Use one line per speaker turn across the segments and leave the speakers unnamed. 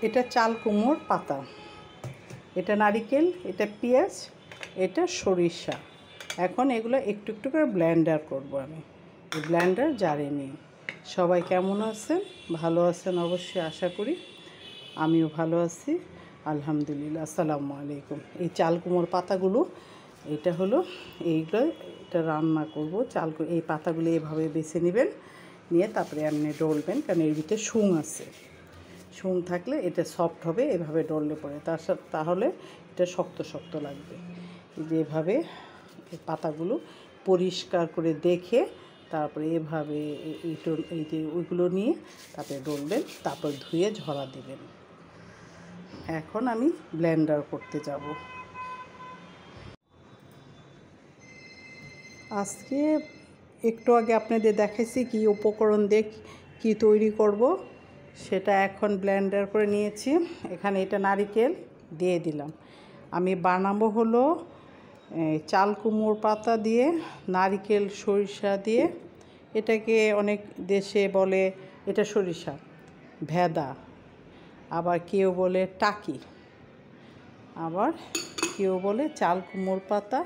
এটা চাল কুমড়োর পাতা, এটা নারিকেল, এটা পেঁয়াজ, এটা সরিষা। এখন এগুলো একটু একটু করে ব্লেন্ডার করব আমি, ব্লেন্ডার জারে নিই। সবাই কেমন আছেন? ভালো আছেন অবশ্যই আশা করি। আমিও ভালো আছি আলহামদুলিল্লাহ। আসসালামু আলাইকুম। এই চাল কুমড়োর পাতাগুলো, এটা হলো এইগুলো, এটা রান্না করব। এই পাতাগুলো এভাবে বেছে নেবেন, নিয়ে তারপরে আপনি ডলবেন, কারণ এর ভিতরে শুং আছে। শুং থাকলে এটা সফট হবে, এভাবে ডললে পরে তাহলে এটা শক্ত শক্ত লাগবে। যে এভাবে পাতাগুলো পরিষ্কার করে দেখে তারপরে এভাবে এই যে ওইগুলো নিয়ে তারপরে ডলবেন, তারপর ধুয়ে ঝরা দেবেন। এখন আমি ব্লেন্ডার করতে যাব। আজকে একটু আগে আপনাদের দেখাইছি কি উপকরণ দিয়ে কী তৈরি করব, সেটা এখন ব্লেন্ডার করে নিয়েছি। এখানে এটা নারিকেল দিয়ে দিলাম। আমি বানাবো হলো চাল কুমড়োর পাতা দিয়ে, নারিকেল সরিষা দিয়ে। এটাকে অনেক দেশে বলে এটা সরিষা ভেদা, আবার কেউ বলে টাকি, আবার কেউ বলে চাল কুমড়োর পাতা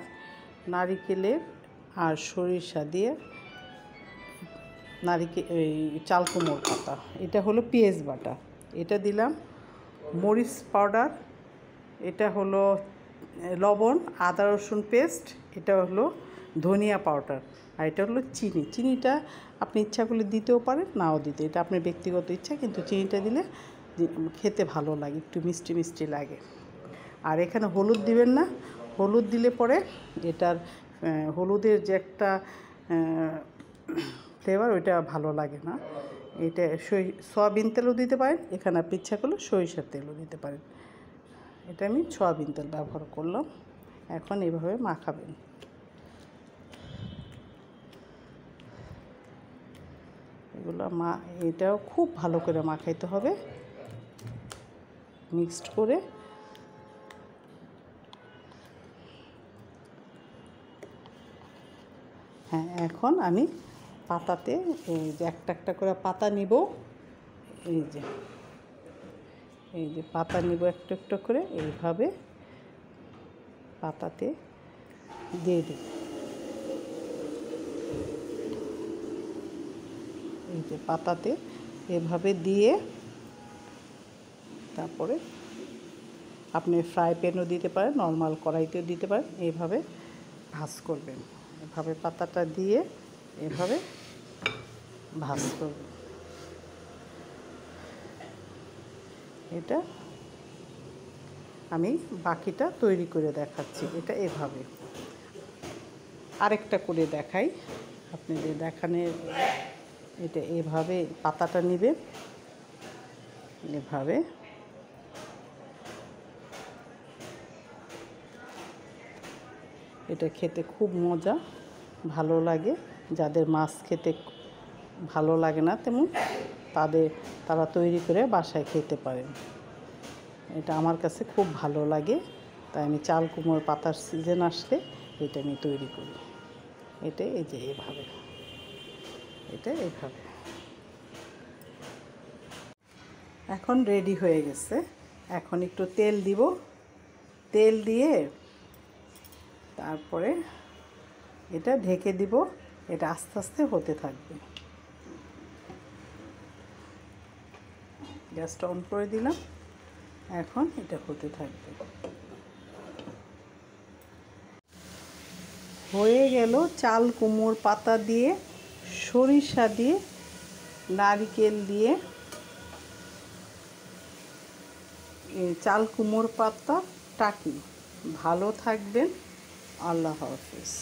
নারিকেলের আর সরিষা দিয়ে এই চাল কুমড়োর পাতা। এটা হলো পেঁয়াজ বাটা, এটা দিলাম মরিচ পাউডার, এটা হলো লবণ, আদা রসুন পেস্ট, এটা হলো ধনিয়া পাউডার, আর এটা হলো চিনি। চিনিটা আপনি ইচ্ছা করলে দিতেও পারেন, নাও দিতে, এটা আপনার ব্যক্তিগত ইচ্ছা, কিন্তু চিনিটা দিলে খেতে ভালো লাগে, একটু মিষ্টি মিষ্টি লাগে। আর এখানে হলুদ দিবেন না, হলুদ দিলে পরে এটার হলুদের যে একটা ফ্লেভার, ওইটা ভালো লাগে না। এটা সয়াবিন তেলও দিতে পারেন, এখানে আপনি ইচ্ছা করলে সরিষার তেলও দিতে পারেন। এটা আমি সয়াবিন তেল ব্যবহার করলাম। এখন এভাবে মাখাবেন। এটাও খুব ভালো করে মাখাইতে হবে, মিক্সড করে। হ্যাঁ, এখন আমি পাতাতে এই যে একটা একটা করে পাতা নিব, এই যে পাতা নিব একটা একটা করে, এইভাবে পাতাতে দিয়ে দেব। এই যে পাতাতে এভাবে দিয়ে তারপরে আপনি ফ্রাই প্যানও দিতে পারেন, নর্মাল কড়াইতেও দিতে পারেন। এইভাবে ভাজ করবেন, এভাবে পাতাটা দিয়ে এভাবে ভাজ করবেন। এটা আমি বাকিটা তৈরি করে দেখাচ্ছি। এটা এভাবে আরেকটা করে দেখাই আপনাদের দেখানোর। এটা এভাবে পাতাটা নেবেন, এভাবে এটা খেতে খুব মজা, ভালো লাগে। যাদের মাছ খেতে ভালো লাগে না তেমন, তারা তৈরি করে বাসায় খেতে পারেন। এটা আমার কাছে খুব ভালো লাগে, তাই আমি চাল কুমড়োর পাতার সিজন আসলে এটা আমি তৈরি করি। এটা এই যে এভাবে, এটা এভাবে। এখন রেডি হয়ে গেছে। এখন একটু তেল দিব, তেল দিয়ে তারপরে এটা ঢেকে দিব। এটা আস্তে আস্তে হতে থাকবে। গ্যাসটা অন করে দিলাম, এখন এটা হতে থাকবে। হয়ে গেল চাল কুমড়োর পাতা দিয়ে, সরিষা দিয়ে, নারিকেল দিয়ে চাল কুমড়োর পাতা টাকি। ভালো থাকবেন, আল্লাহ হাফেজ।